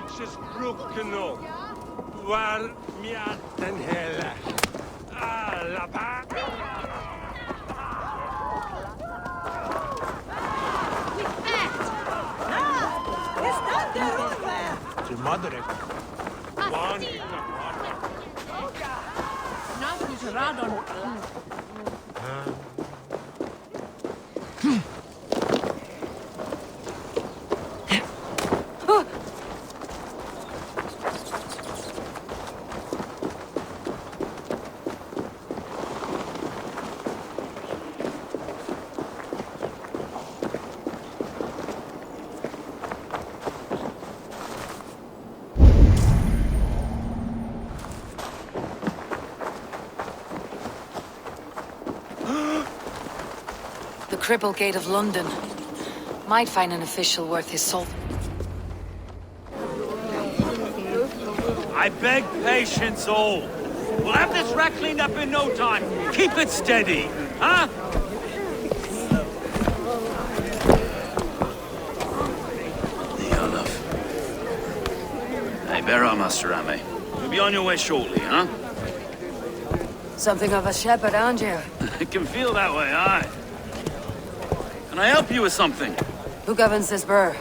Brukno. Var miaten hele. Alla pa. Till mother. One. The Cripple Gate of London. Might find an official worth his salt. I beg patience, all. We'll have this wreck cleaned up in no time. Keep it steady, huh? The Olaf. Hey, bear on, Master Ame. You'll be on your way shortly, huh? Something of a shepherd, aren't you? It can feel that way, aye. Can I help you with something? Who governs this burr?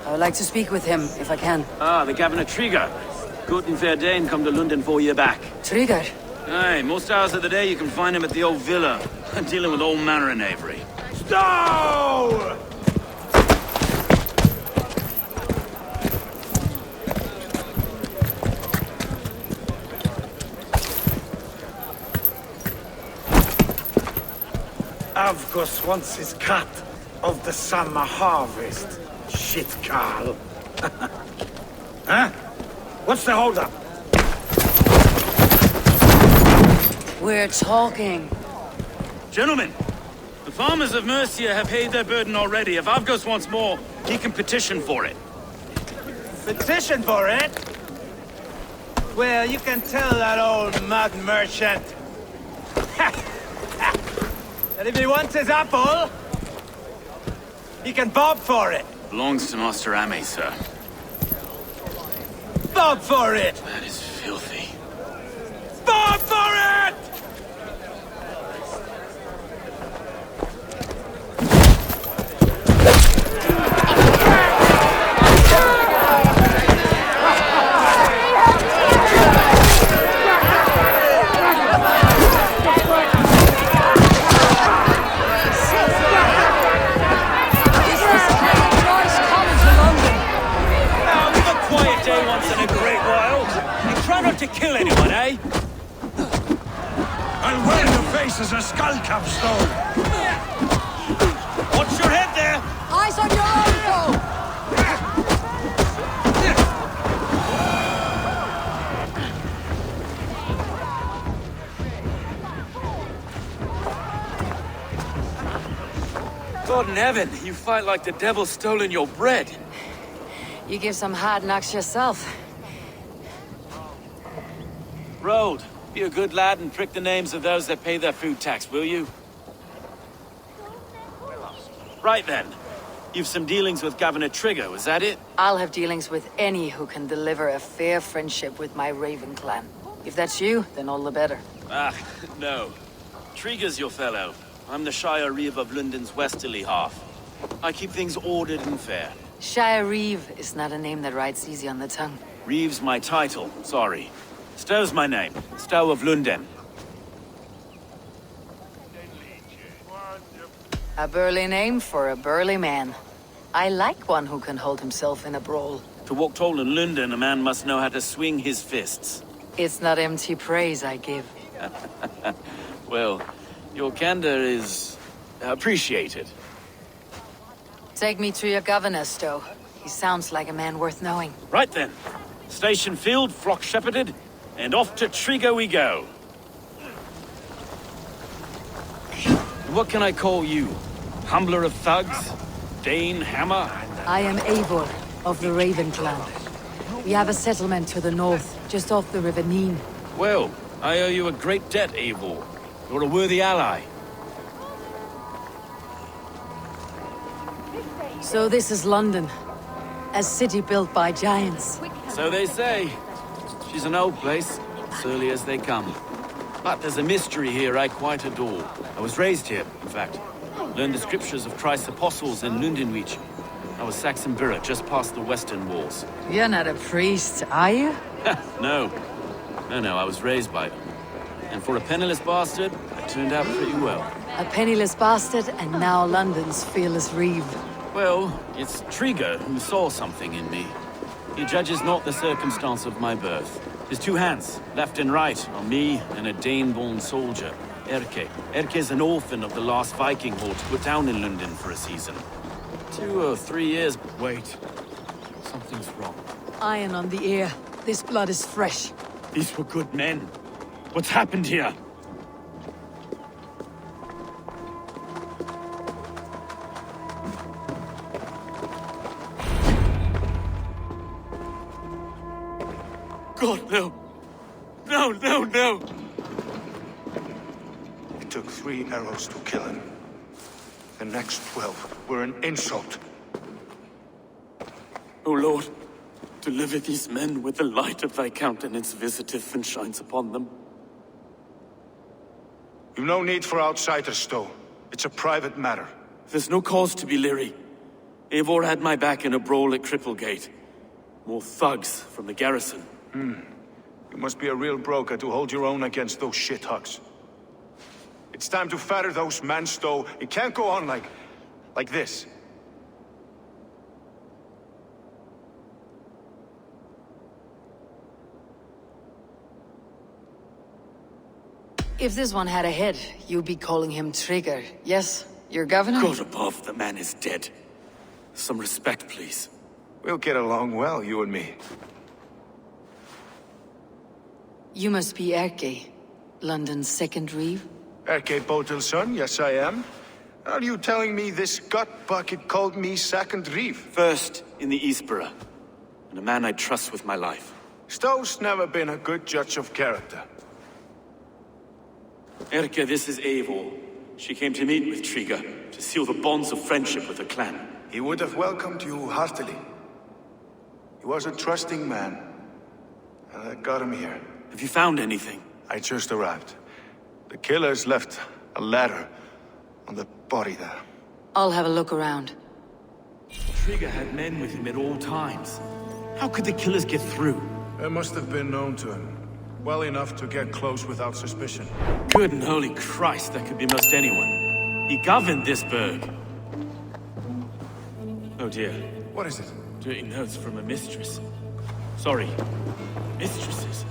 I would like to speak with him, if I can. Ah, the Governor Trigger. Guten Verdane come to London 4 year back. Trigger? Aye, most hours of the day you can find him at the old villa, dealing with all manner in Eivor. Stow! Avgos wants his cut of the summer harvest. Shit, Carl. Huh? What's the holdup? We're talking. Gentlemen, the farmers of Mercia have paid their burden already. If Avgos wants more, he can petition for it. Petition for it? Well, you can tell that old mud merchant. And if he wants his apple, he can bob for it. Belongs to Master Ame, sir. Bob for it! That is filthy. Bob for it! To kill anyone, eh? And where your face is a skull capstone! Watch your head there! Eyes on your own God in heaven, you fight like the devil's stolen your bread. You give some hard knocks yourself. Road, be a good lad and prick the names of those that pay their food tax, will you? Right then. You've some dealings with Governor Trigger, was that it? I'll have dealings with any who can deliver a fair friendship with my Raven clan. If that's you, then all the better. Ah, no. Trigger's your fellow. I'm the Shire Reeve of London's westerly half. I keep things ordered and fair. Shire Reeve is not a name that rides easy on the tongue. Reeve's my title, sorry. Stow's my name. Stow of London. A burly name for a burly man. I like one who can hold himself in a brawl. To walk tall in London, a man must know how to swing his fists. It's not empty praise I give. Well, your candor is appreciated. Take me to your governor, Stow. He sounds like a man worth knowing. Right then. Station filled, flock shepherded, and off to Trigger we go. What can I call you? Humbler of thugs? Dane Hammer? I am Eivor, of the Raven clan. We have a settlement to the north, just off the River Neen. Well, I owe you a great debt, Eivor. You're a worthy ally. So this is London. A city built by giants. So they say. She's an old place, as early as they come. But there's a mystery here I quite adore. I was raised here, in fact. Learned the scriptures of Christ's apostles in Lundenwich. I was Saxon Borough, just past the western walls. You're not a priest, are you? No. No, I was raised by them. And for a penniless bastard, I turned out pretty well. A penniless bastard, and now London's fearless reeve. Well, it's Trigger who saw something in me. He judges not the circumstance of my birth. His two hands, left and right, on me and a Dane-born soldier, Erke. Erke's an orphan of the last Viking horde put down in London for a season. 2 or 3 years... Wait. Something's wrong. Iron on the ear. This blood is fresh. These were good men. What's happened here? God, no. No. It took 3 arrows to kill him. The next 12 were an insult. O Lord, deliver these men with the light of thy countenance visitive and shines upon them. You've no need for outsiders, Stowe. It's a private matter. There's no cause to be leery. Eivor had my back in a brawl at Cripplegate. More thugs from the garrison. You must be a real broker to hold your own against those shithugs. It's time to fetter those men, Stowe. It can't go on like this. If this one had a head, you'd be calling him Trigger. Yes, your governor? God above, the man is dead. Some respect, please. We'll get along well, you and me. You must be Erke, London's second reeve? Erke Botel's son, yes I am. Are you telling me this gut bucket called me second reeve? First in the Eastborough, and a man I trust with my life. Stowe's never been a good judge of character. Erke, this is Eivor. She came to meet with Trigger, to seal the bonds of friendship with the clan. He would have welcomed you heartily. He was a trusting man, and I got him here. Have you found anything? I just arrived. The killers left a ladder on the body there. I'll have a look around. Trigger had men with him at all times. How could the killers get through? They must have been known to him. Well enough to get close without suspicion. Good and holy Christ, that could be most anyone. He governed this burg. Oh dear. What is it? Dirty notes from a mistress. Sorry. Mistresses.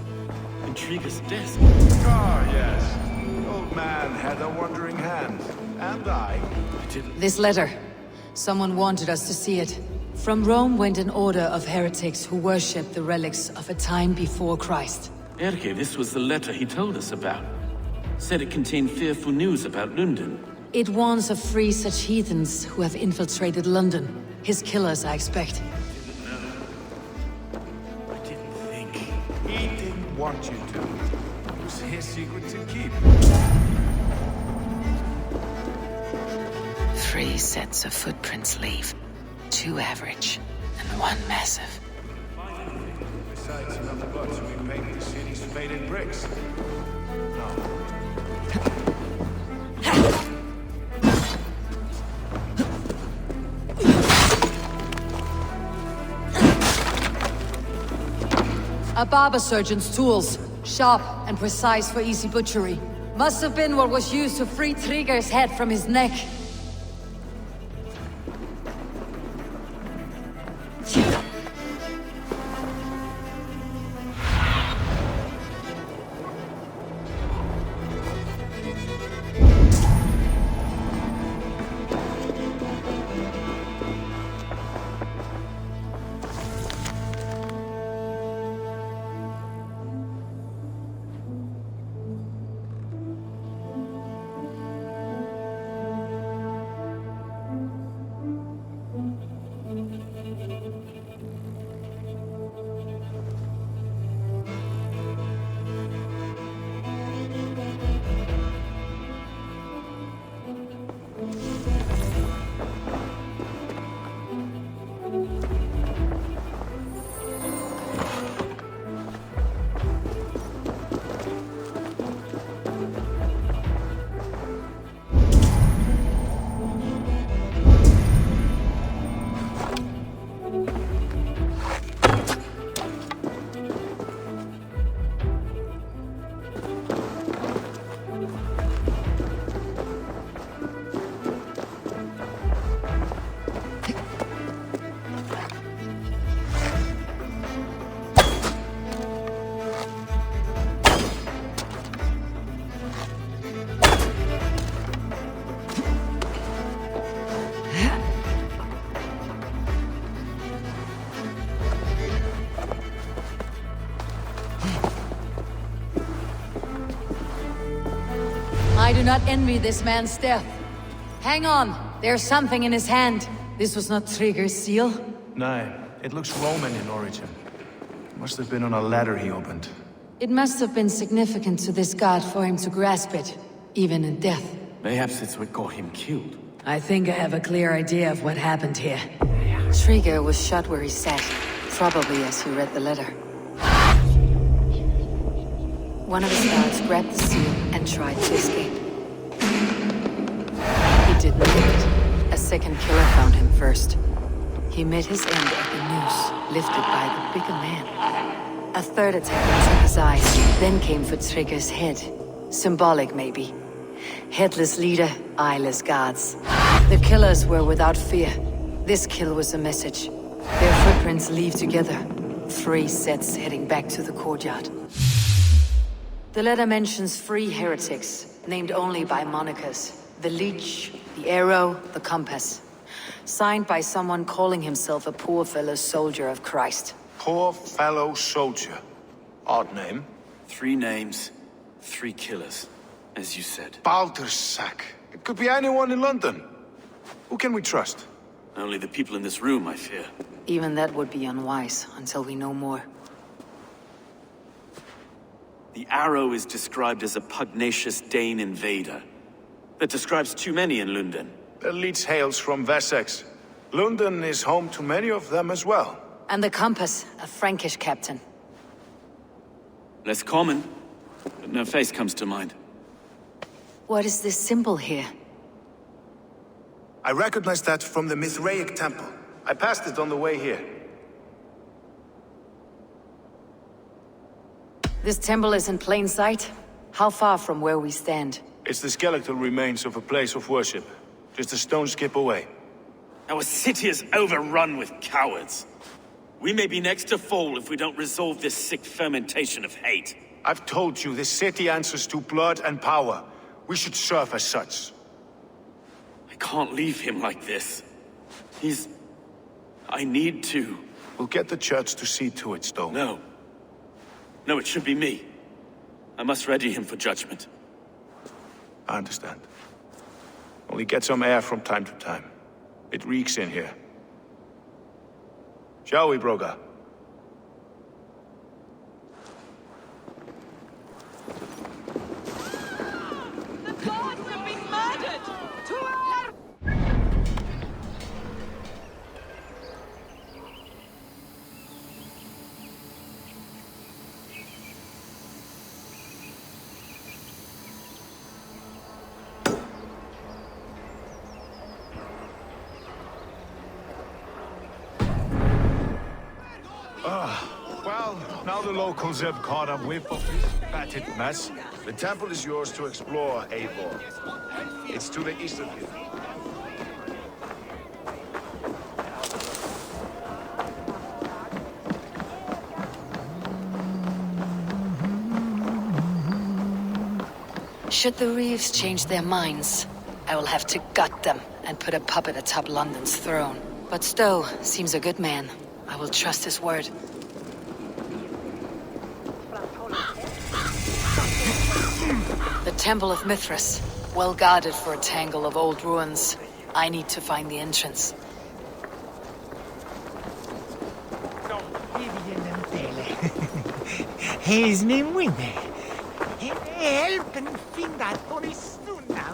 In Trigger's desk. Ah, yes. The old man had a wandering hand. And I didn't... This letter. Someone wanted us to see it. From Rome went an order of heretics who worshipped the relics of a time before Christ. Erke, this was the letter he told us about. Said it contained fearful news about London. It warns of 3 such heathens who have infiltrated London. His killers, I expect. I didn't think... He didn't want you to. It was his secret to keep. 3 sets of footprints leave. 2 average, and 1 massive. Besides enough blood to repaint the city's faded bricks. No. A barber surgeon's tools. Sharp and precise for easy butchery. Must have been what was used to free Trigger's head from his neck. not envy this man's death. Hang on, there's something in his hand. This was not Trigger's seal. No, it looks Roman in origin. Must have been on a ladder he opened. It must have been significant to this god for him to grasp it, even in death. Perhaps it's what got him killed. I think I have a clear idea of what happened here. Trigger was shot where he sat, probably as he read the letter. One of his guards grabbed the seal and tried to escape. He didn't make it. A second killer found him first. He met his end at the noose, lifted by the bigger man. A third attacker took his eyes, then came for Trigger's head. Symbolic, maybe. Headless leader, eyeless guards. The killers were without fear. This kill was a message. Their footprints leave together. 3 sets heading back to the courtyard. The letter mentions 3 heretics, named only by monikers. The Leech, the Arrow, the Compass. Signed by someone calling himself a poor fellow soldier of Christ. Poor fellow soldier. Odd name. 3 names, 3 killers, as you said. Baldersack. It could be anyone in London. Who can we trust? Only the people in this room, I fear. Even that would be unwise, until we know more. The Arrow is described as a pugnacious Dane invader. That describes too many in London. The Leech hails from Wessex. London is home to many of them as well. And the Compass, a Frankish captain. Less common, but no face comes to mind. What is this symbol here? I recognize that from the Mithraic temple. I passed it on the way here. This temple is in plain sight? How far from where we stand? It's the skeletal remains of a place of worship. Just a stone's skip away. Our city is overrun with cowards. We may be next to fall if we don't resolve this sick fermentation of hate. I've told you, this city answers to blood and power. We should serve as such. I can't leave him like this. I need to. We'll get the church to see to it, Stone. No. No, it should be me. I must ready him for judgment. I understand. Only get some air from time to time. It reeks in here. Shall we, Broga? The gods have been murdered! Well, now the locals have caught a whiff of this fatted mess. The temple is yours to explore, Eivor. It's to the east of here. Should the Reeves change their minds, I will have to gut them and put a puppet atop London's throne. But Stowe seems a good man. I will trust his word. The Temple of Mithras, well guarded for a tangle of old ruins. I need to find the entrance. His name Winne. Help and finna Toristuna.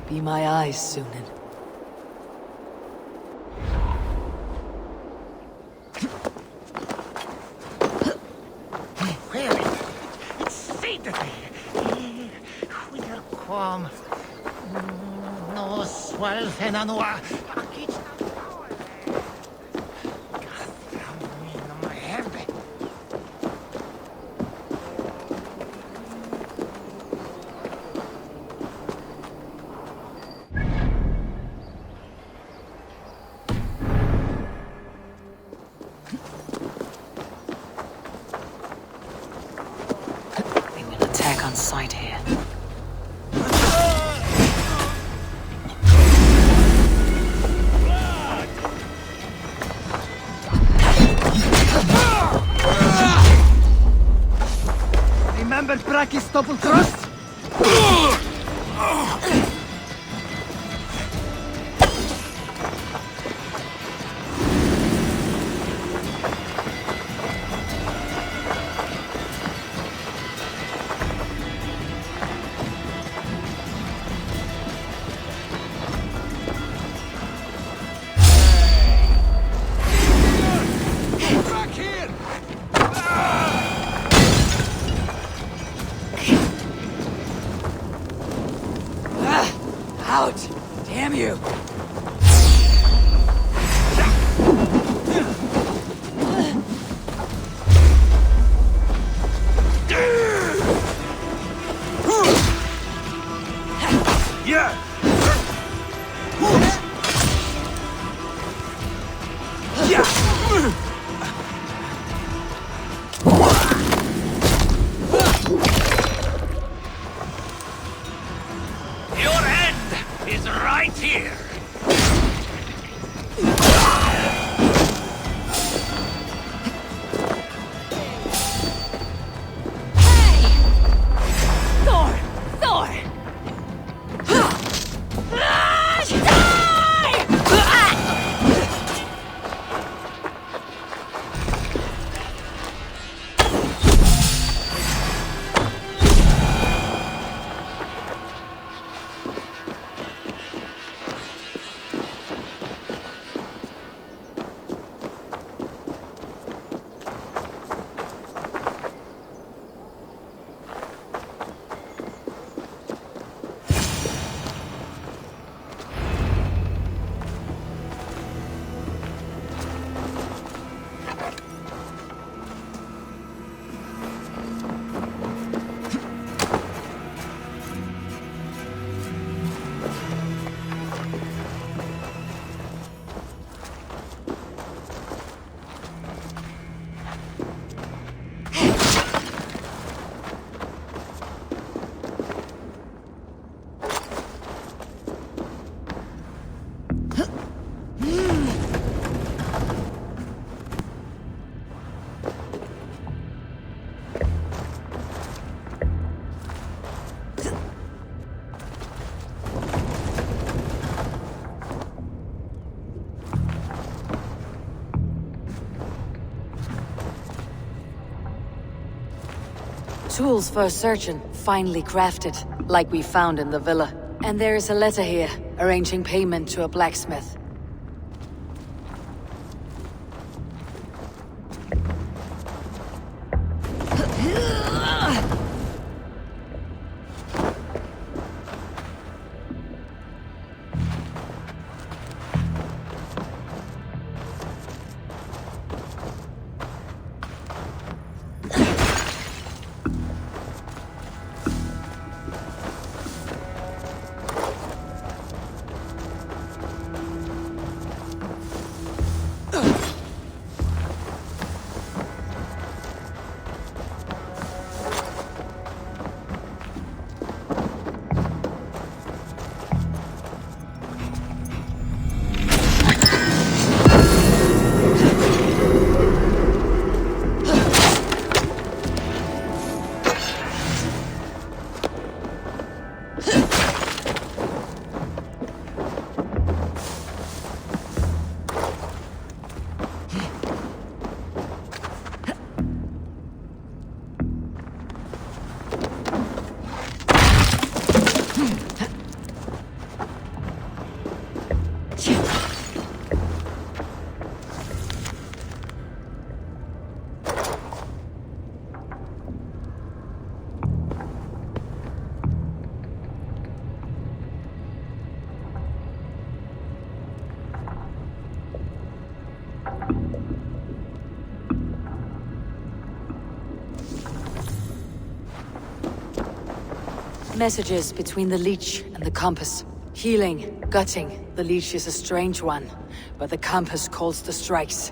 Be my eyes, Sunan. せなのは明智の顔ね。ガスラムミのヘベ。They will attack on sight here. Remember Brack's double thrust? Out! Damn you! Your end is right here. Tools for searching, finely crafted, like we found in the villa. And there is a letter here, arranging payment to a blacksmith. Messages between the leech and the compass. Healing, gutting. The leech is a strange one, but the compass calls the strikes.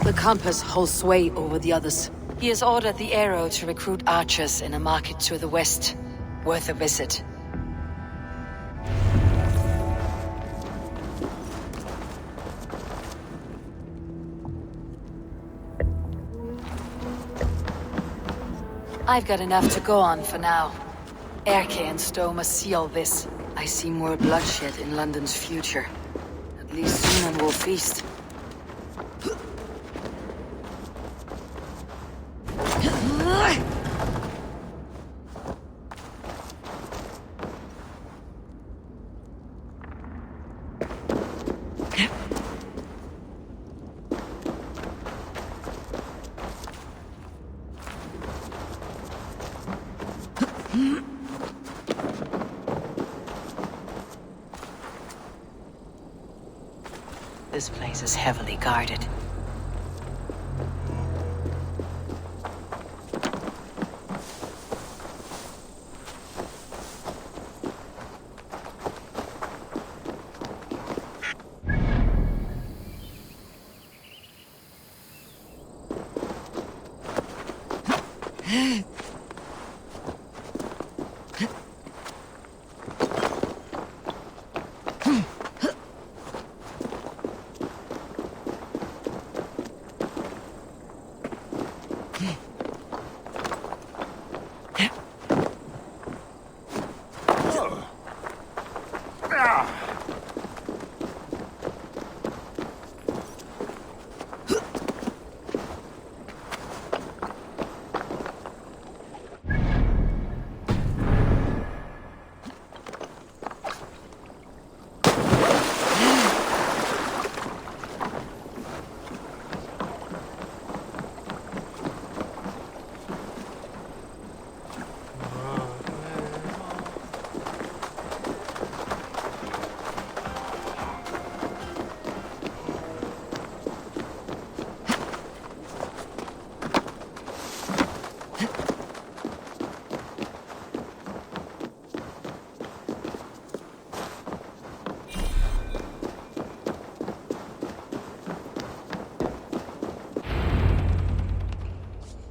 The compass holds sway over the others. He has ordered the arrow to recruit archers in a market to the west. Worth a visit. I've got enough to go on for now. Erke and Stowe must seal this. I see more bloodshed in London's future. At least Sunan will feast. This place is heavily guarded.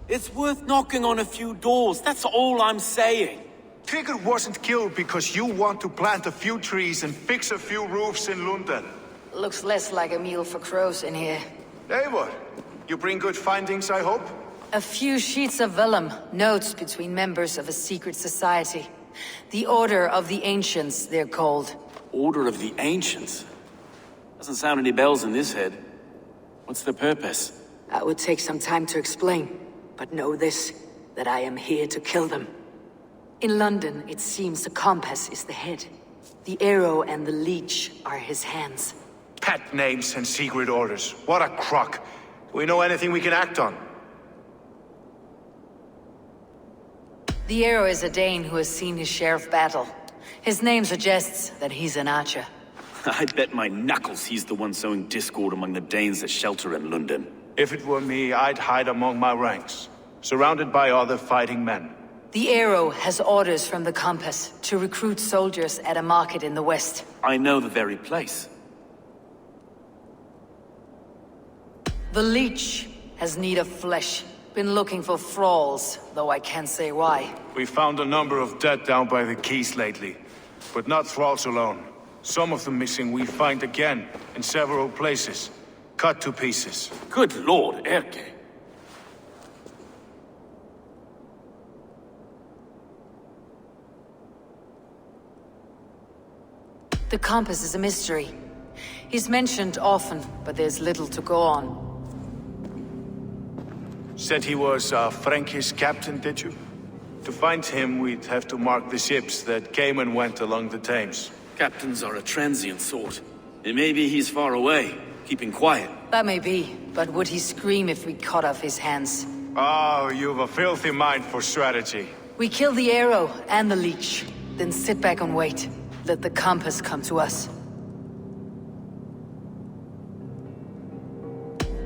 It's worth knocking on a few doors, that's all I'm saying. Tigger wasn't killed because you want to plant a few trees and fix a few roofs in London. Looks less like a meal for crows in here. Eivor, you bring good findings, I hope? A few sheets of vellum, notes between members of a secret society. The Order of the Ancients, they're called. Order of the Ancients? Doesn't sound any bells in this head. What's the purpose? That would take some time to explain. But know this, that I am here to kill them. In London, it seems the compass is the head. The arrow and the leech are his hands. Pet names and secret orders. What a crock. Do we know anything we can act on? The arrow is a Dane who has seen his share of battle. His name suggests that he's an archer. I bet my knuckles he's the one sowing discord among the Danes that shelter in London. If it were me, I'd hide among my ranks, surrounded by other fighting men. The arrow has orders from the compass to recruit soldiers at a market in the west. I know the very place. The leech has need of flesh. Been looking for thralls, though I can't say why. We found a number of dead down by the quays lately, but not thralls alone. Some of the missing we find again in several places. Cut to pieces. Good lord, Erke. The compass is a mystery. He's mentioned often, but there's little to go on. Said he was a Frankish captain, did you? To find him, we'd have to mark the ships that came and went along the Thames. Captains are a transient sort. And maybe he's far away, keeping quiet. That may be, but would he scream if we cut off his hands? Oh, you've a filthy mind for strategy. We kill the arrow and the leech, then sit back and wait. Let the compass come to us.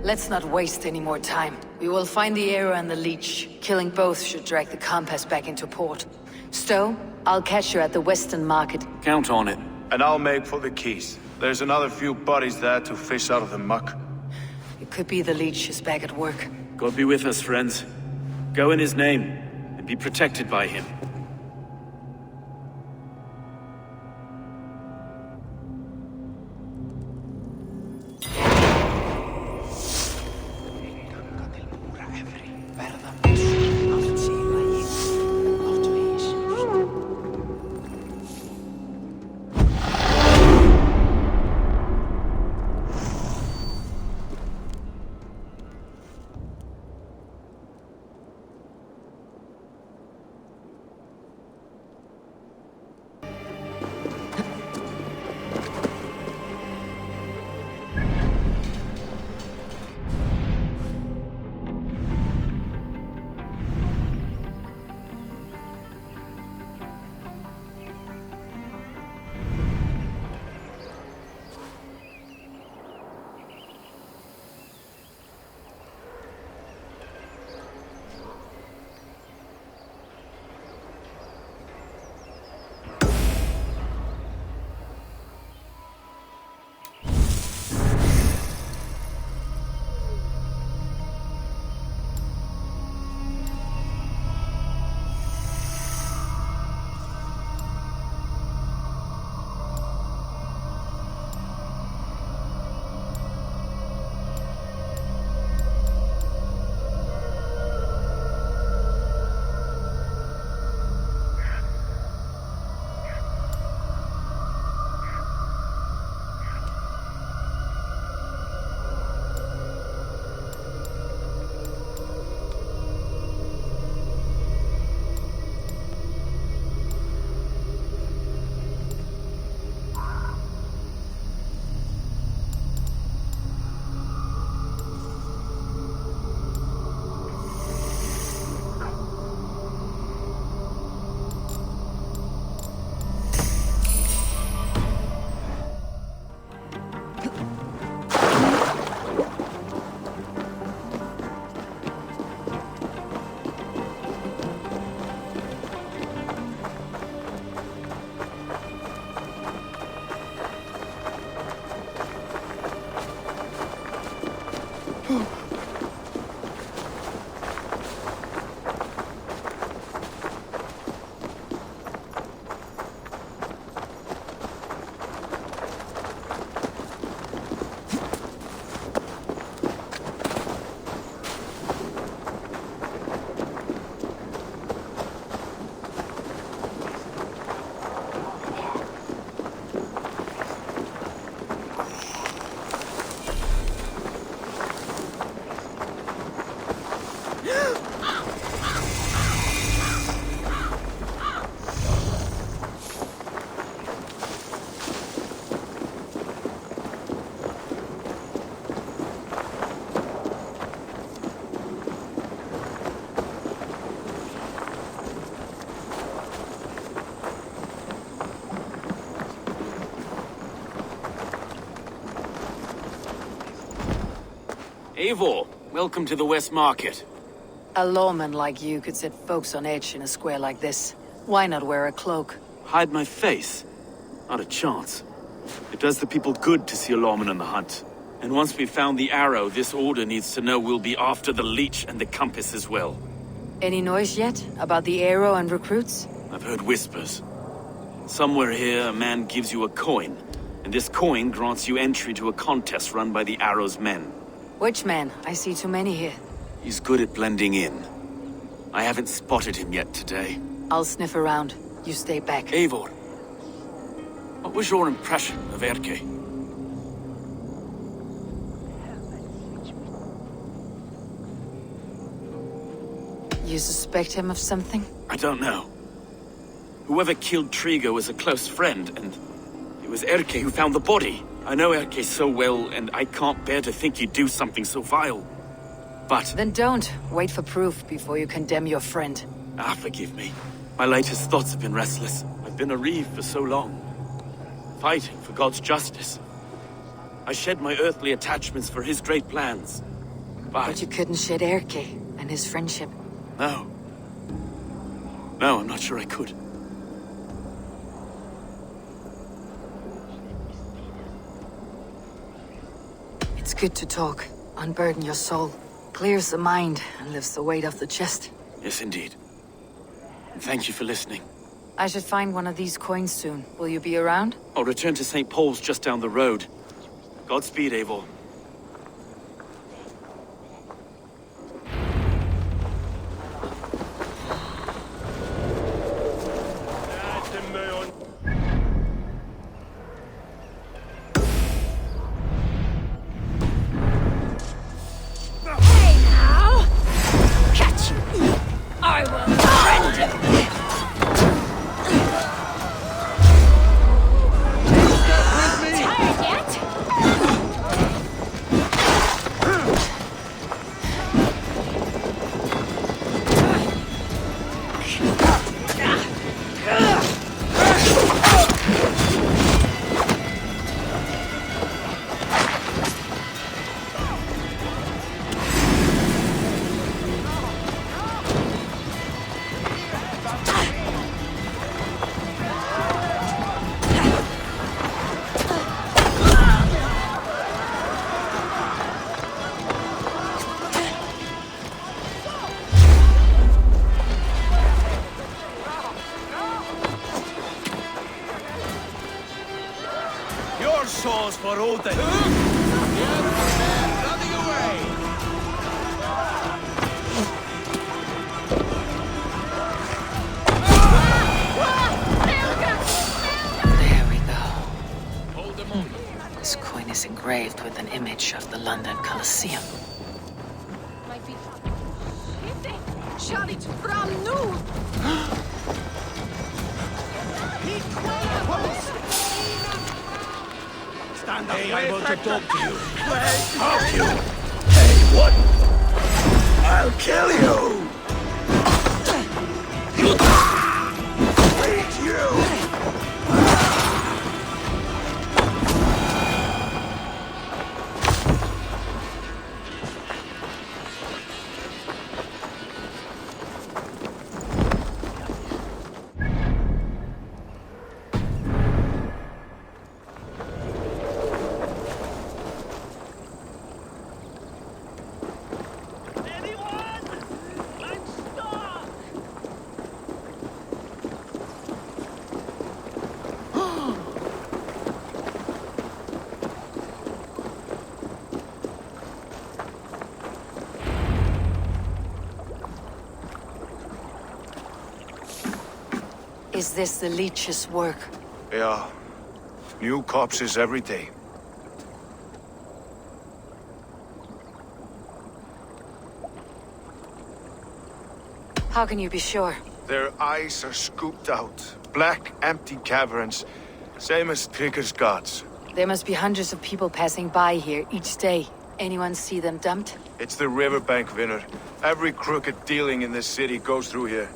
Let's not waste any more time. We will find the arrow and the leech. Killing both should drag the compass back into port. Stowe, I'll catch you at the Western Market. Count on it. And I'll make for the keys. There's another few bodies there to fish out of the muck. It could be the leech is back at work. God be with us, friends. Go in his name, and be protected by him. Eivor, welcome to the West Market. A lawman like you could set folks on edge in a square like this. Why not wear a cloak? Hide my face? Not a chance. It does the people good to see a lawman on the hunt. And once we've found the arrow, this order needs to know we'll be after the leech and the compass as well. Any noise yet about the arrow and recruits? I've heard whispers. Somewhere here, a man gives you a coin, and this coin grants you entry to a contest run by the arrow's men. Which man? I see too many here. He's good at blending in. I haven't spotted him yet today. I'll sniff around. You stay back. Eivor, what was your impression of Erke? You suspect him of something? I don't know. Whoever killed Trigo was a close friend, and it was Erke who found the body. I know Erke so well, and I can't bear to think he'd do something so vile. But... Then don't. Wait for proof before you condemn your friend. forgive me. My latest thoughts have been restless. I've been a reeve for so long, fighting for God's justice. I shed my earthly attachments for his great plans. But you couldn't shed Erke and his friendship. No. No, I'm not sure I could. It's good to talk. Unburden your soul. Clears the mind and lifts the weight off the chest. Yes, indeed. And thank you for listening. I should find one of these coins soon. Will you be around? I'll return to St. Paul's just down the road. Godspeed, Eivor. Souls for Odin! Running away! There we go. Hold them on. This coin is engraved with an image of the London Colosseum. Charlie from nu! Hey, I want to talk to you. Fuck you! Hey, what? I'll kill you! Eat you! Is this the leech's work? Yeah. New corpses every day. How can you be sure? Their eyes are scooped out. Black, empty caverns. Same as Trigger's gods. There must be hundreds of people passing by here each day. Anyone see them dumped? It's the riverbank, Vinner. Every crooked dealing in this city goes through here.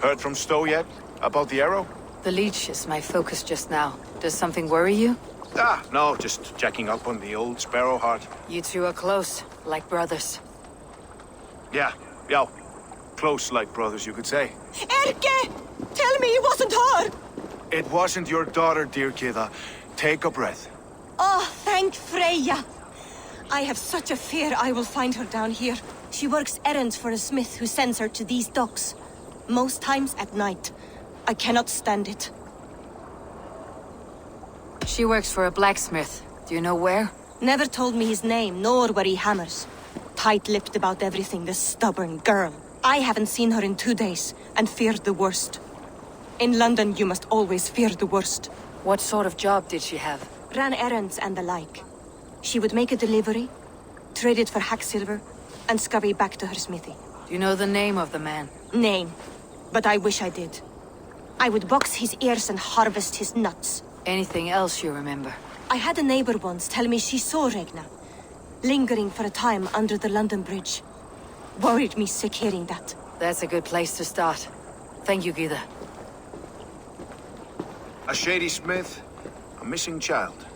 Heard from Stowe yet? About the arrow? The leech is my focus just now. Does something worry you? No, just checking up on the old Sparrowheart. You two are close, like brothers. Yeah. Close like brothers, you could say. Erke! Tell me it wasn't her! It wasn't your daughter, dear Kida. Take a breath. Oh, thank Freya. I have such a fear I will find her down here. She works errands for a smith who sends her to these docks. Most times at night. I cannot stand it. She works for a blacksmith. Do you know where? Never told me his name, nor where he hammers. Tight-lipped about everything, this stubborn girl. I haven't seen her in 2 days, and feared the worst. In London, you must always fear the worst. What sort of job did she have? Ran errands and the like. She would make a delivery, trade it for hack silver, and scurry back to her smithy. Do you know the name of the man? Name. But I wish I did. I would box his ears and harvest his nuts. Anything else you remember? I had a neighbor once tell me she saw Regna, lingering for a time under the London Bridge. Worried me sick hearing that. That's a good place to start. Thank you, Gida. A shady smith, a missing child.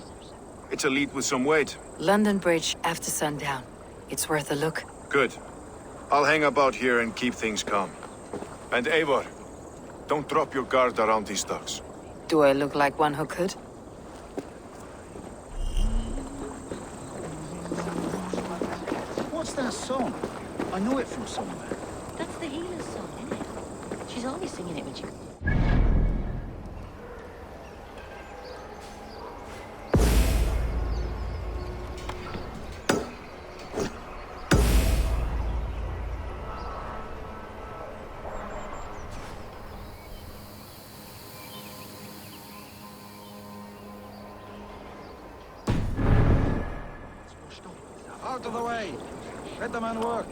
It's a lead with some weight. London Bridge after sundown. It's worth a look. Good. I'll hang about here and keep things calm. And Eivor, don't drop your guard around these docks. Do I look like one who could? What's that song? I know it from somewhere. That's the healer's song, isn't it? She's always singing it when she... Out of the way! Let the man work!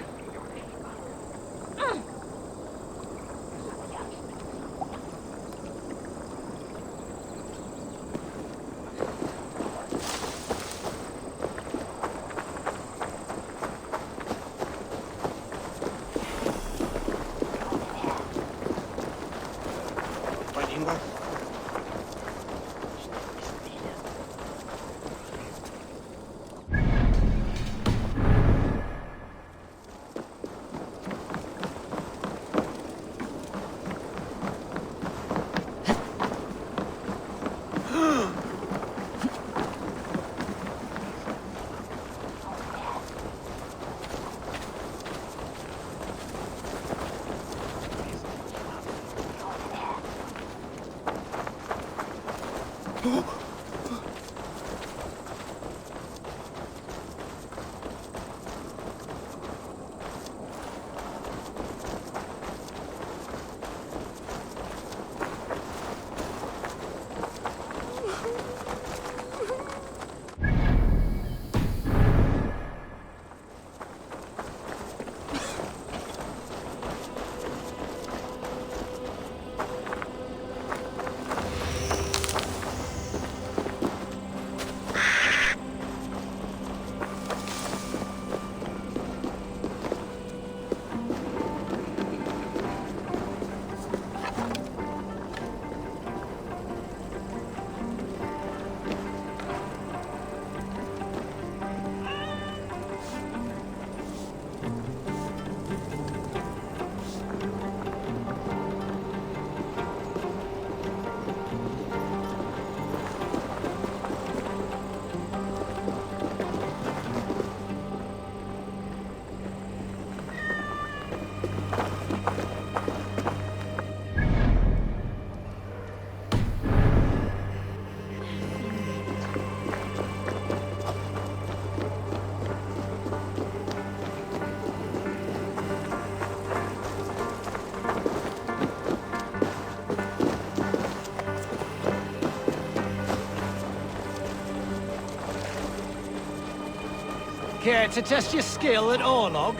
Care to test your skill at Orlog?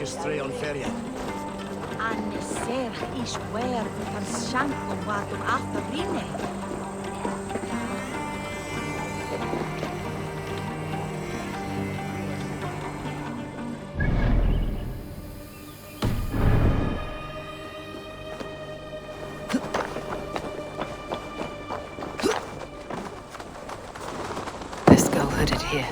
Stray on feria. Anne ser is where kan shank om wat om after rinne. Let's go hooded here.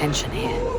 tension here.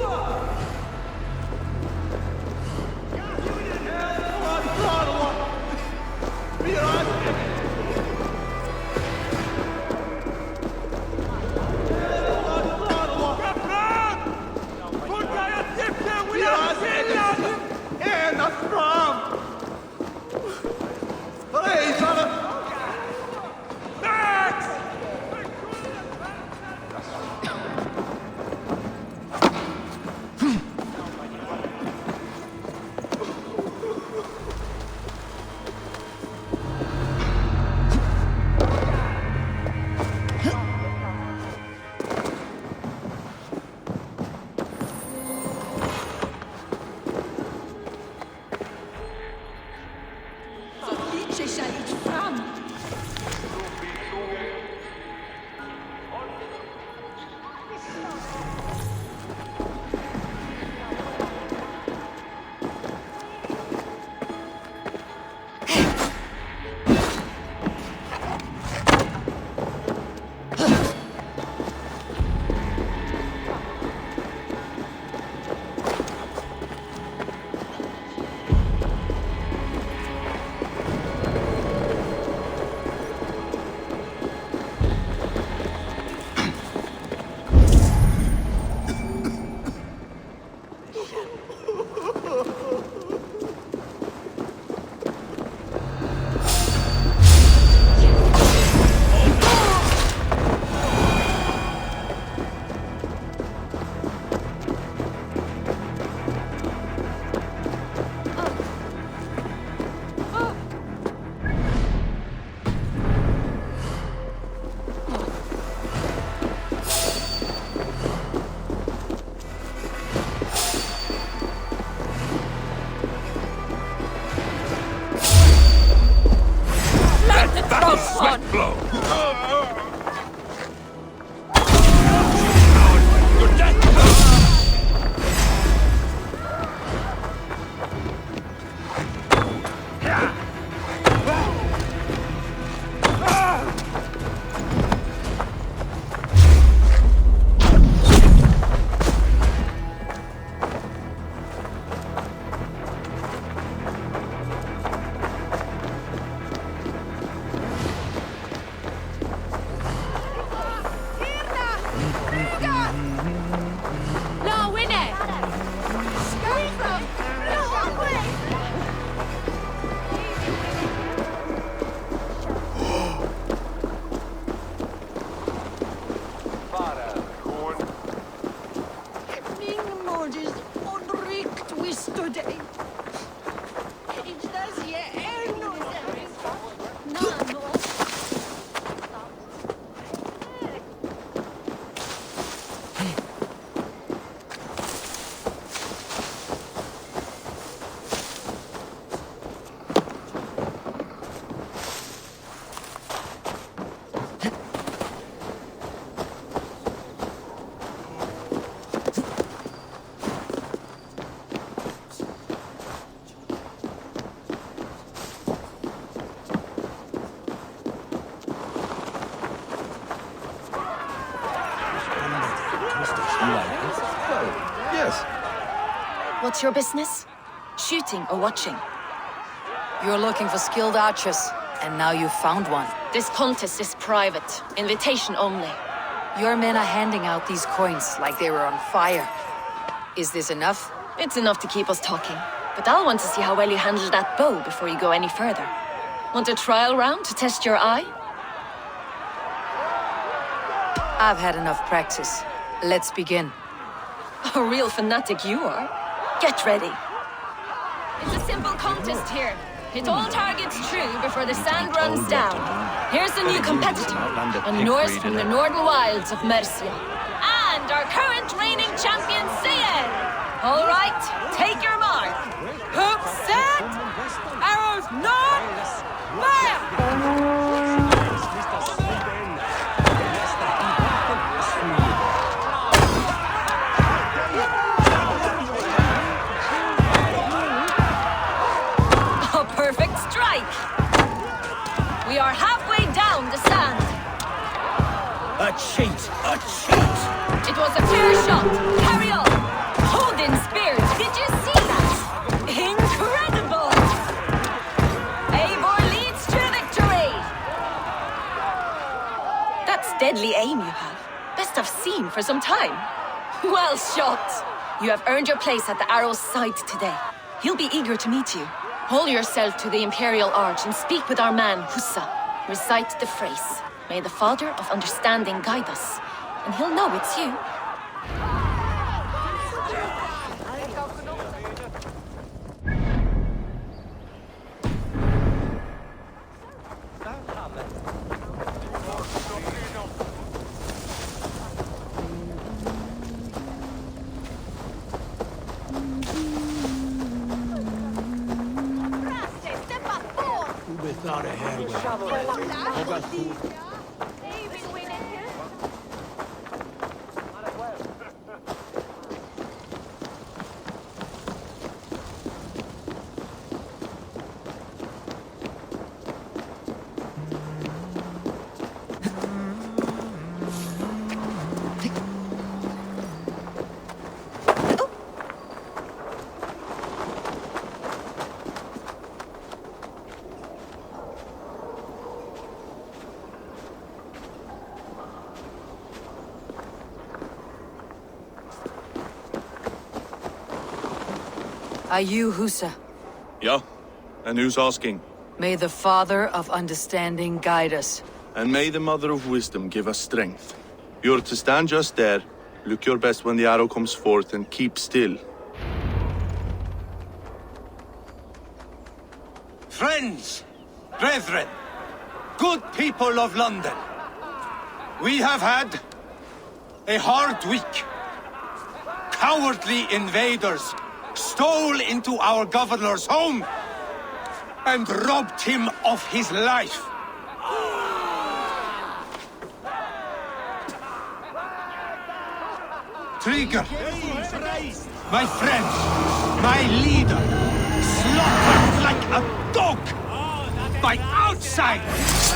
What's your business? Shooting or watching? You're looking for skilled archers, and now you've found one. This contest is private. Invitation only. Your men are handing out these coins like they were on fire. Is this enough? It's enough to keep us talking. But I'll want to see how well you handle that bow before you go any further. Want a trial round to test your eye? I've had enough practice. Let's begin. A real fanatic you are. Get ready. It's a simple contest here. Hit all targets true before the sand runs down. Here's the new competitor, a Norse from the northern wilds of Mercia. And our current reigning champion, Cian! All right, take your mark. Hook set! Arrows not! Fire! Perfect strike! We are halfway down the sand. A cheat! A cheat! It was a fair shot! Carry on! Odin spears! Did you see that? Incredible! Eivor leads to victory! That's deadly aim you have. Best I've seen for some time. Well shot! You have earned your place at the Arrow's side today. He'll be eager to meet you. Hold yourself to the Imperial Arch and speak with our man, Hussa. Recite the phrase. May the Father of Understanding guide us, and he'll know it's you. Are you Hussa? Yeah? And who's asking? May the Father of Understanding guide us. And may the Mother of Wisdom give us strength. You're to stand just there, look your best when the arrow comes forth, and keep still. Friends, brethren, good people of London, we have had a hard week. Cowardly invaders stole into our governor's home and robbed him of his life. Trigger, my friend, my leader, slaughtered like a dog by outsiders.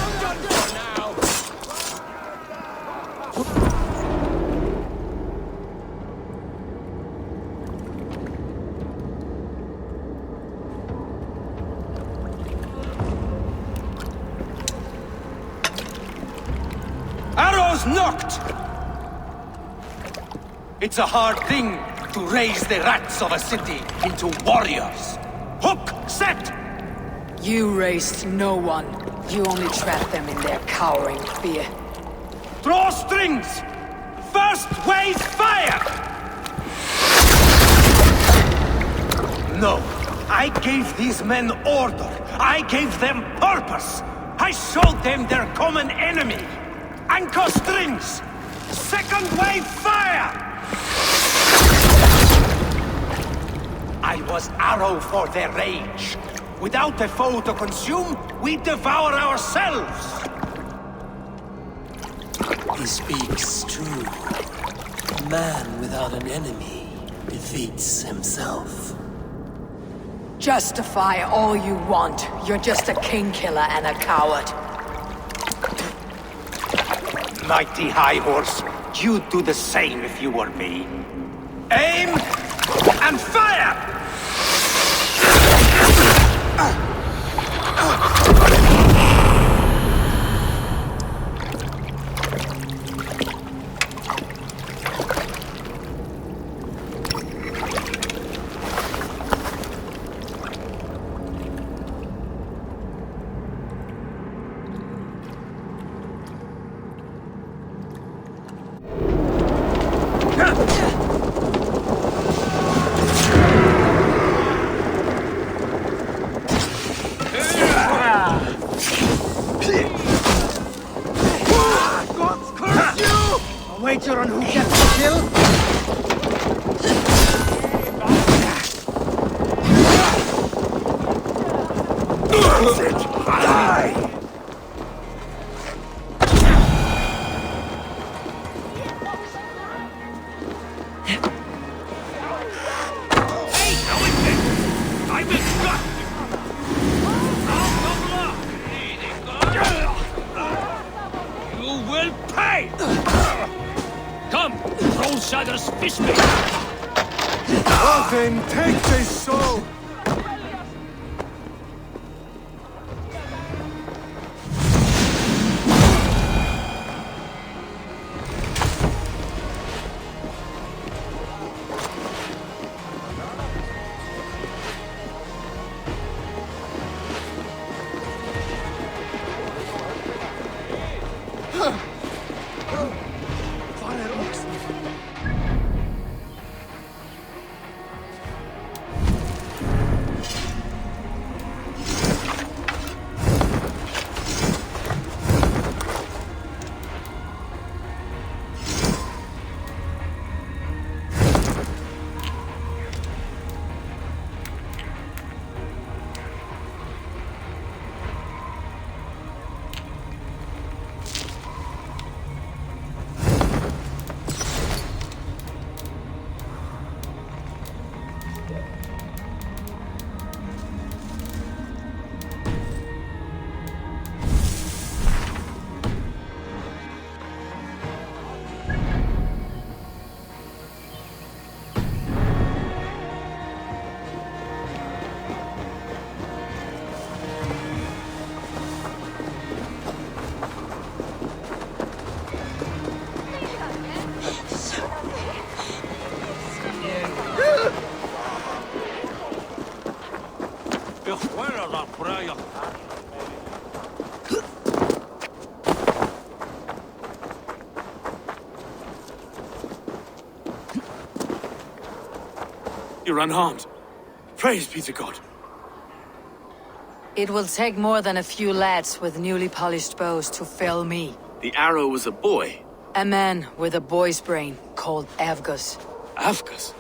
Arrows knocked! It's a hard thing to raise the rats of a city into warriors. Hook, set! You raised no one. You only trapped them in their cowering fear. Draw strings! First wave fire! No, I gave these men order. I gave them purpose. I showed them their common enemy. Anchor strings! Second wave fire! I was arrow for their rage. Without a foe to consume, we devour ourselves. He speaks true. A man without an enemy defeats himself. Justify all you want. You're just a king-killer and a coward. Mighty High Horse, you'd do the same if you were me. Aim and fire! Wager on who gets the kill? Die! Come, throw Just fish me! Then take this soul! You're unharmed. Praise be to God. It will take more than a few lads with newly polished bows to fell me. The arrow was a boy. A man with a boy's brain called Avgus. Avgus?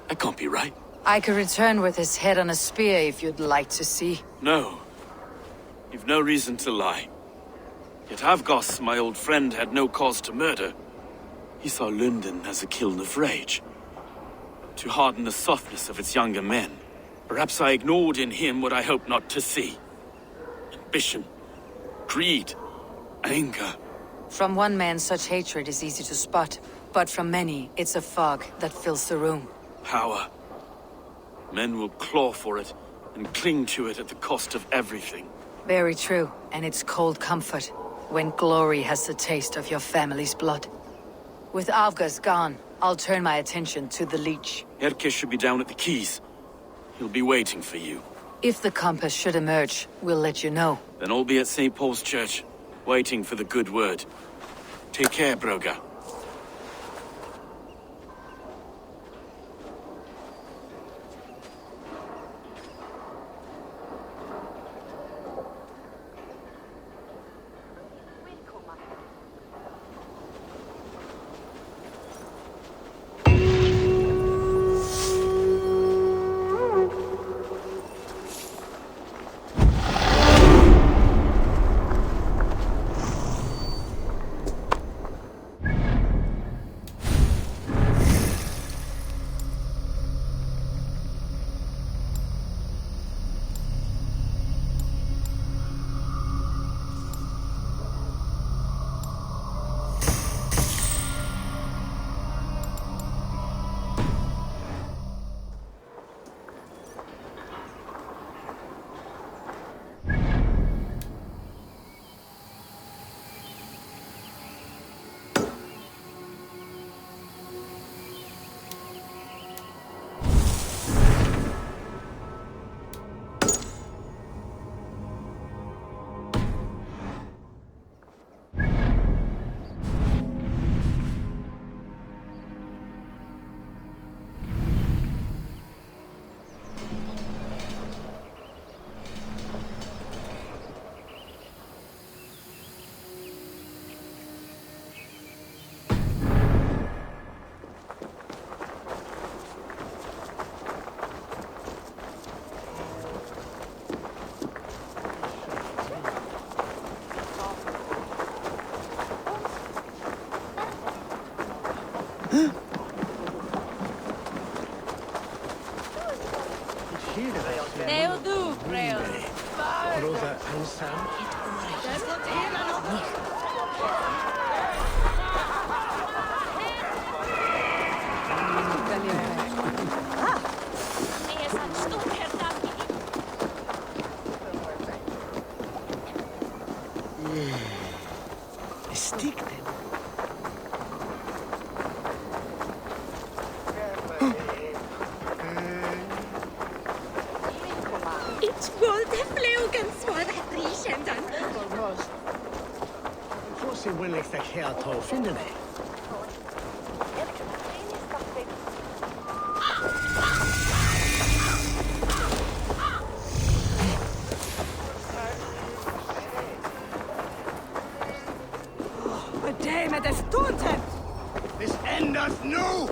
That can't be right. I could return with his head on a spear if you'd like to see. No. You've no reason to lie. Yet Avgos, my old friend, had no cause to murder. He saw London as a kiln of rage, to harden the softness of its younger men. Perhaps I ignored in him what I hoped not to see. Ambition, greed, anger. From one man, such hatred is easy to spot, but from many, it's a fog that fills the room. Power. Men will claw for it and cling to it at the cost of everything. Very true, and it's cold comfort when glory has the taste of your family's blood. With Avgas gone, I'll turn my attention to the Leech. Erke should be down at the quays. He'll be waiting for you. If the compass should emerge, we'll let you know. Then I'll be at St. Paul's Church, waiting for the good word. Take care, Broga. stick then? Ich wollte flugen så det riechen dann. Får se Winlex där här tar finnen är. Bedämme des Toten! This ändras nu!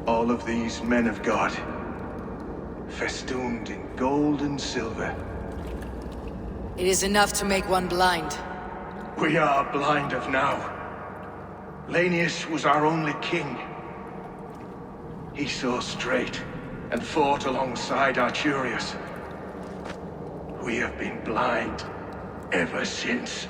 All of these men of God, festooned in gold and silver. It is enough to make one blind. We are blind of now. Lanius was our only king. He saw straight and fought alongside Arturius. We have been blind ever since.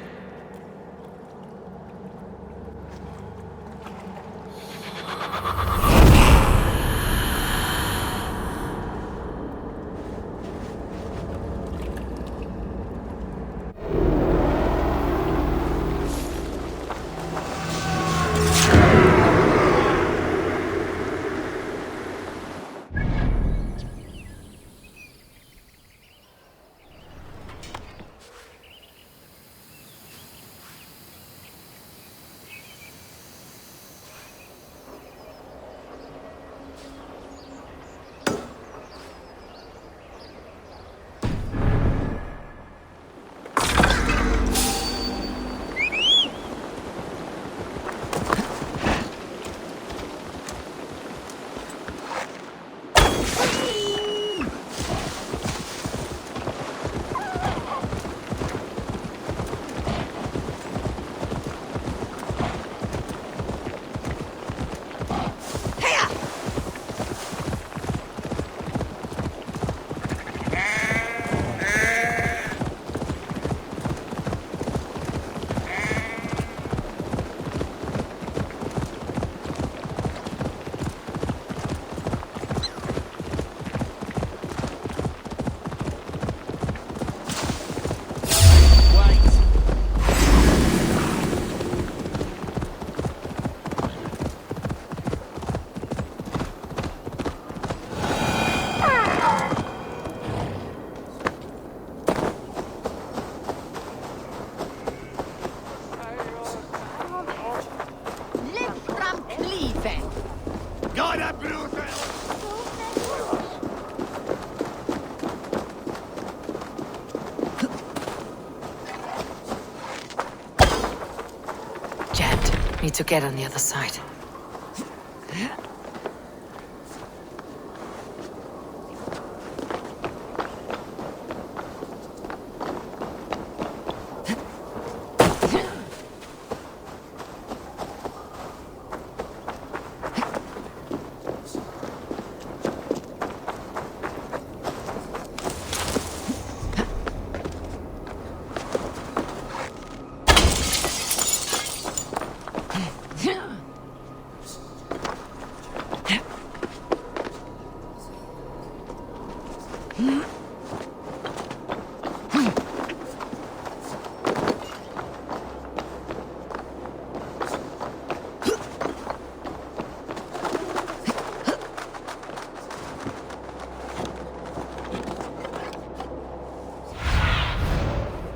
Need to get on the other side.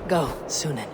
Go, Sunan.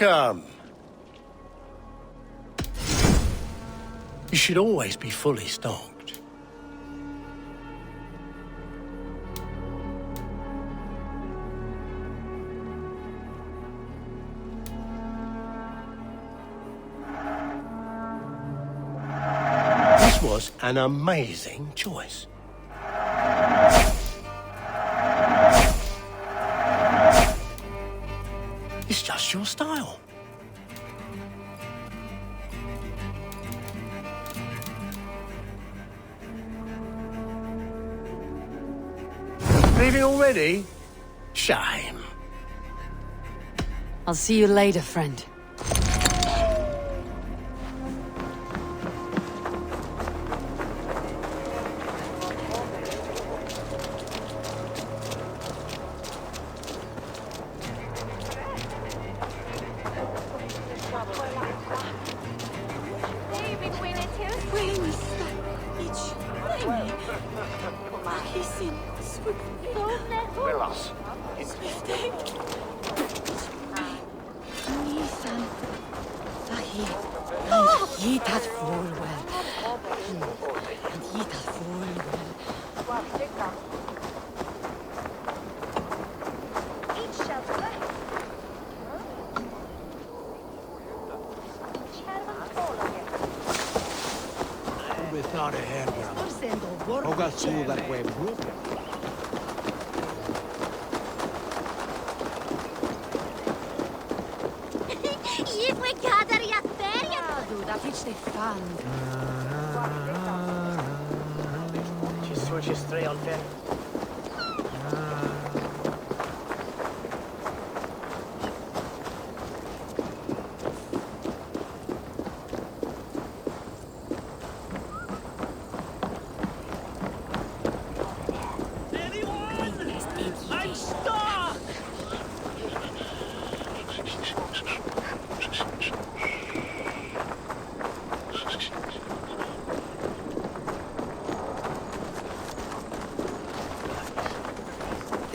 Welcome! You should always be fully stocked. This was an amazing choice. It's just your style. Leaving already? Shame. I'll see you later, friend. Without a handgun. Hoga suga que bruca. Ci switches straight on there.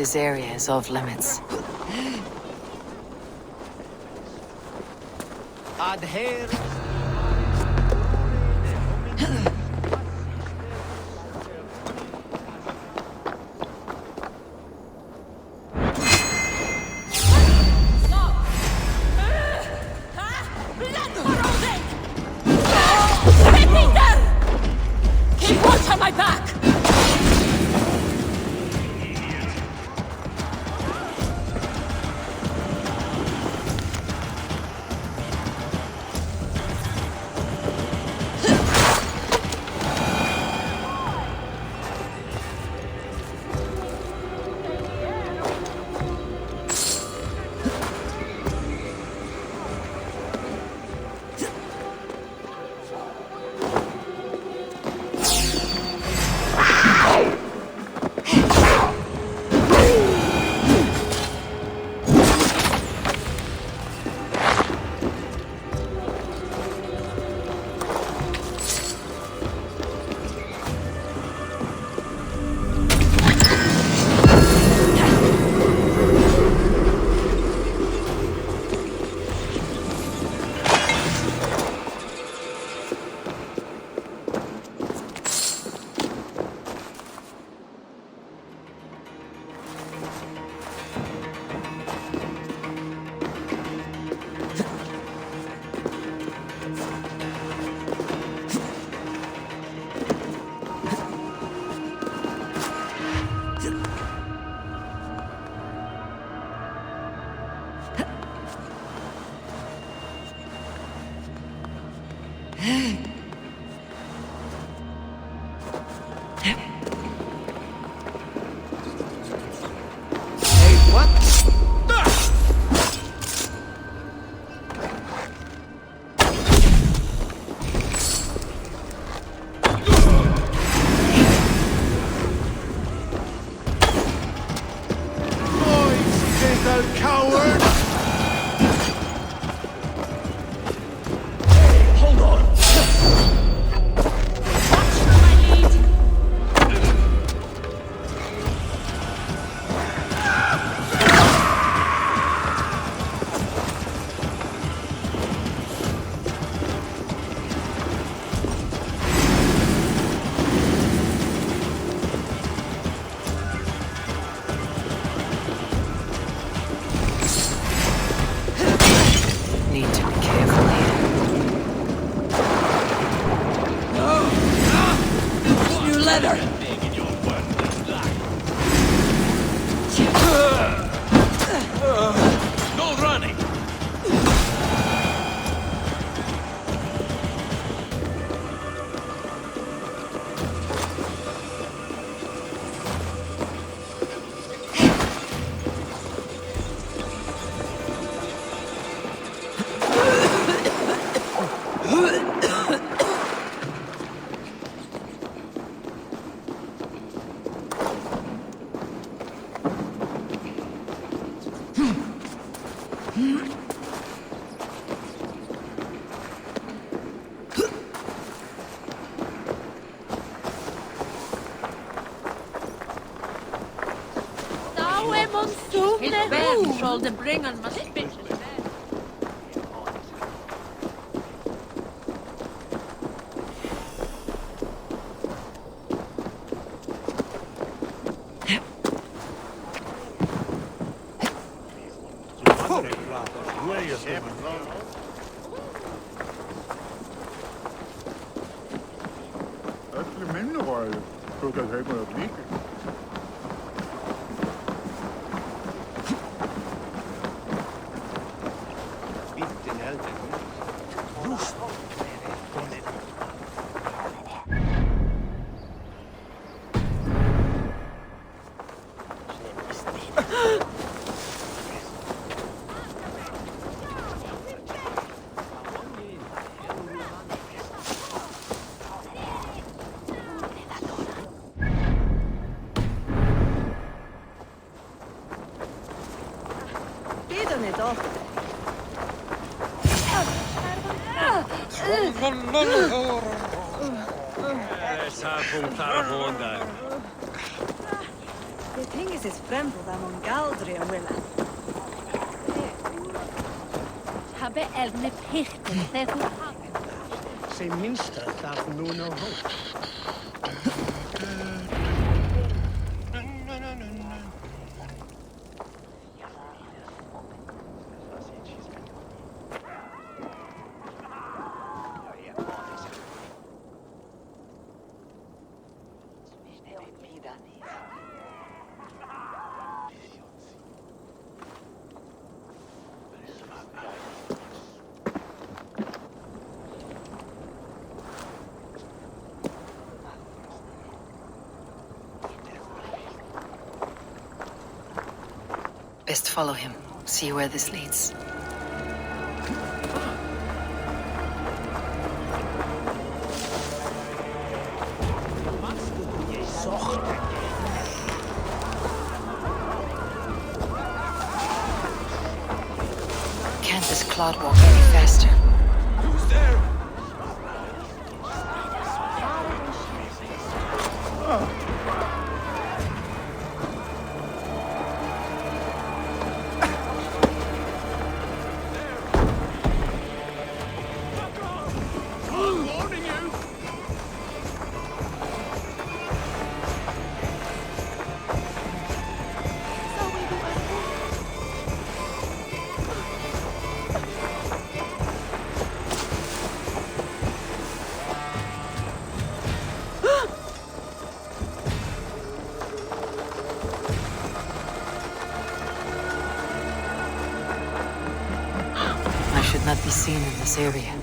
This area is off limits. Adhere. Keep watch on my back! To bring on my bitches. The thing is fremd among Galdri and Willa. Habe elne pichten det Say minster that no hope. Best follow him. See where this leads. Can't this clod walk any faster? Who's there? Not be seen in this area.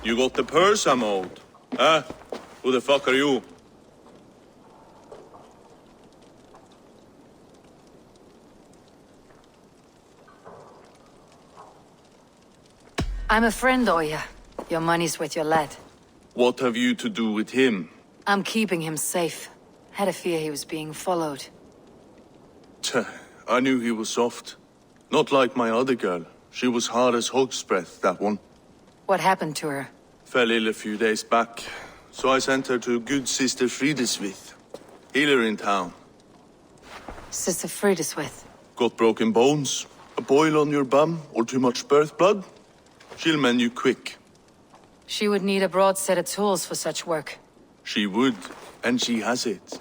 You got the purse I'm owed? Huh? Who the fuck are you? I'm a friend, Oya. Your money's with your lad. What have you to do with him? I'm keeping him safe. Had a fear he was being followed. Tch, I knew he was soft. Not like my other girl. She was hard as hog's breath, that one. What happened to her? Fell ill a few days back. So I sent her to good Sister Frideswith. Healer in town. Sister Frideswith. Got broken bones, a boil on your bum, or too much birth blood? She'll mend you quick. She would need a broad set of tools for such work. She would, and she has it.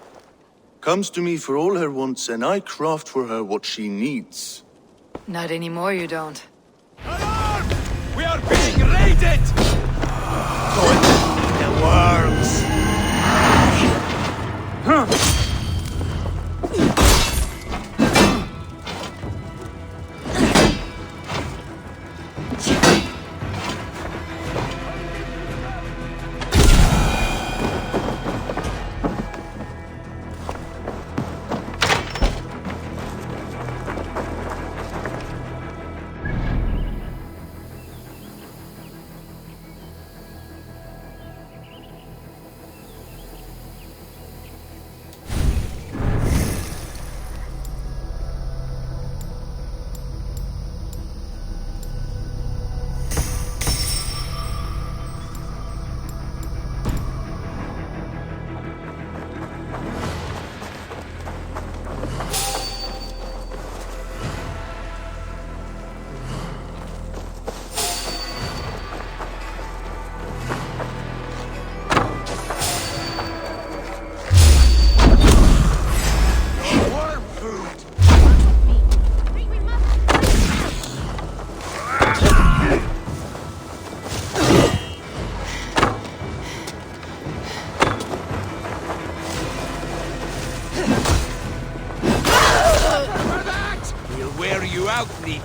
Comes to me for all her wants, and I craft for her what she needs. Not anymore, you don't. Alarm! We are being raided! The worms!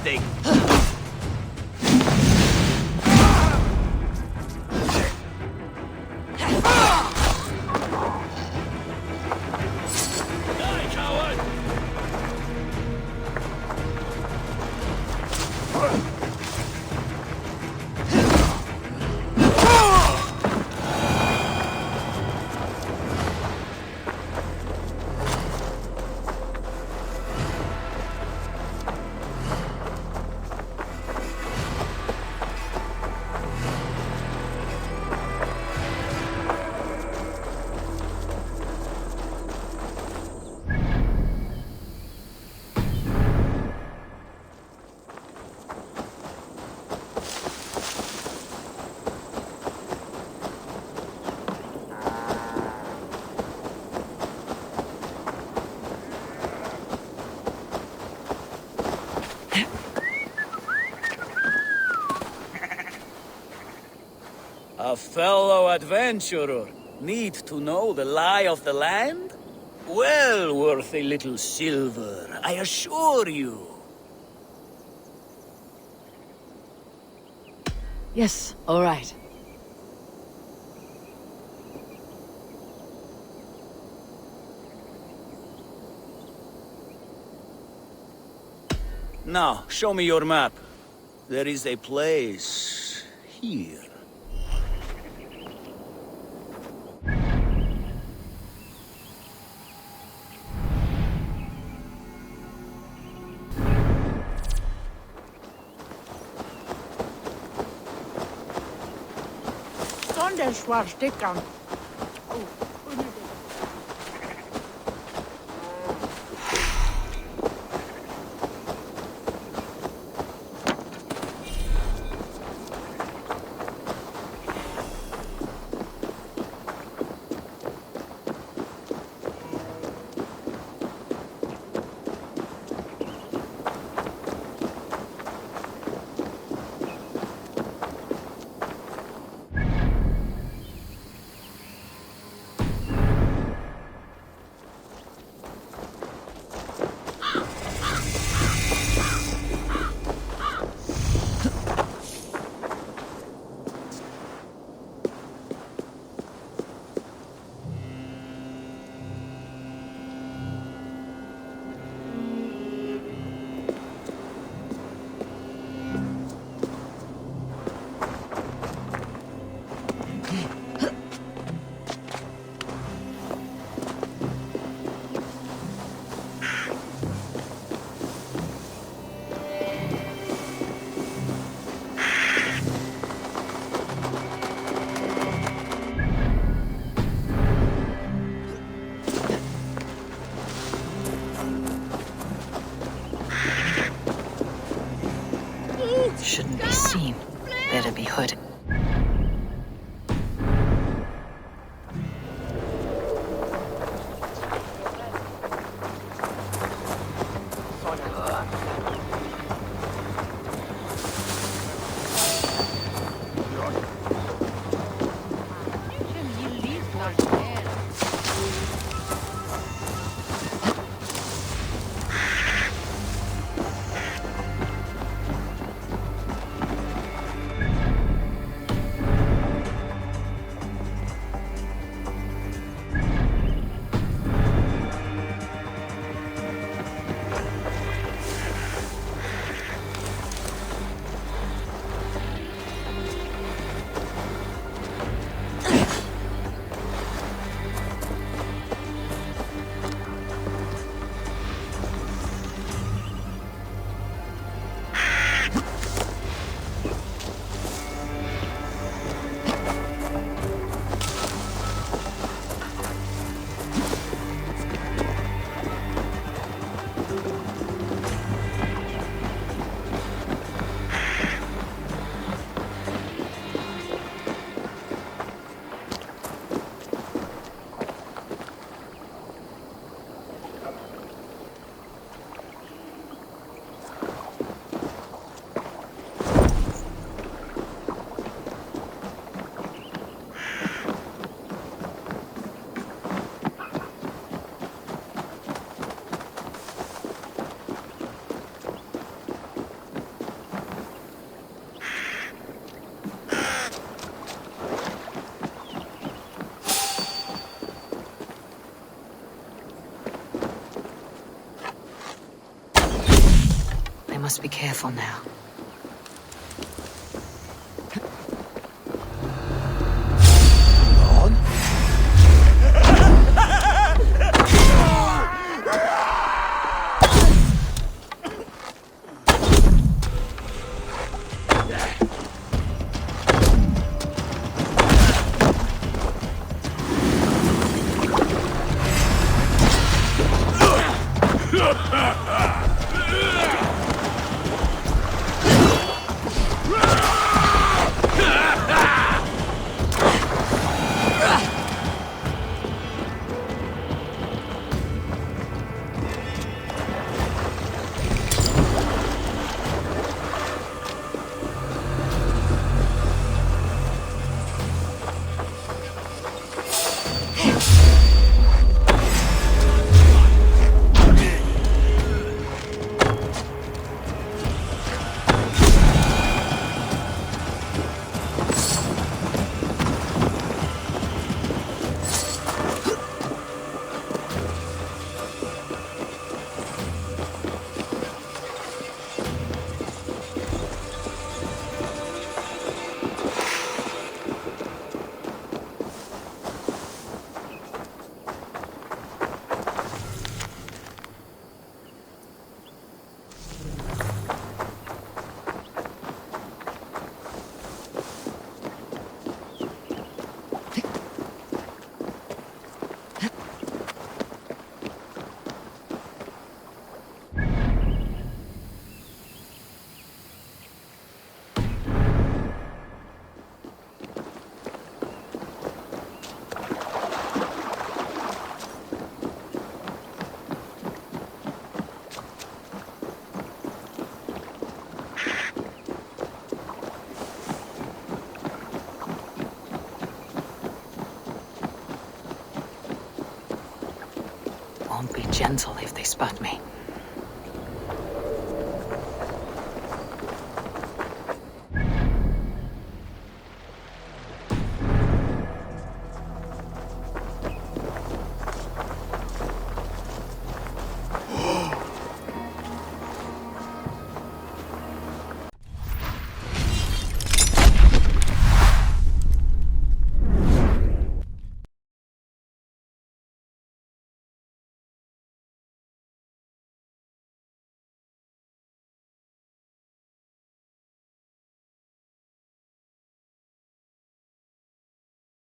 Thing. A fellow adventurer need to know the lie of the land? Well worth a little silver, I assure you. Yes, all right. Now, show me your map. There is a place here. Stickan. Must be careful now. Won't be gentle if they spot me.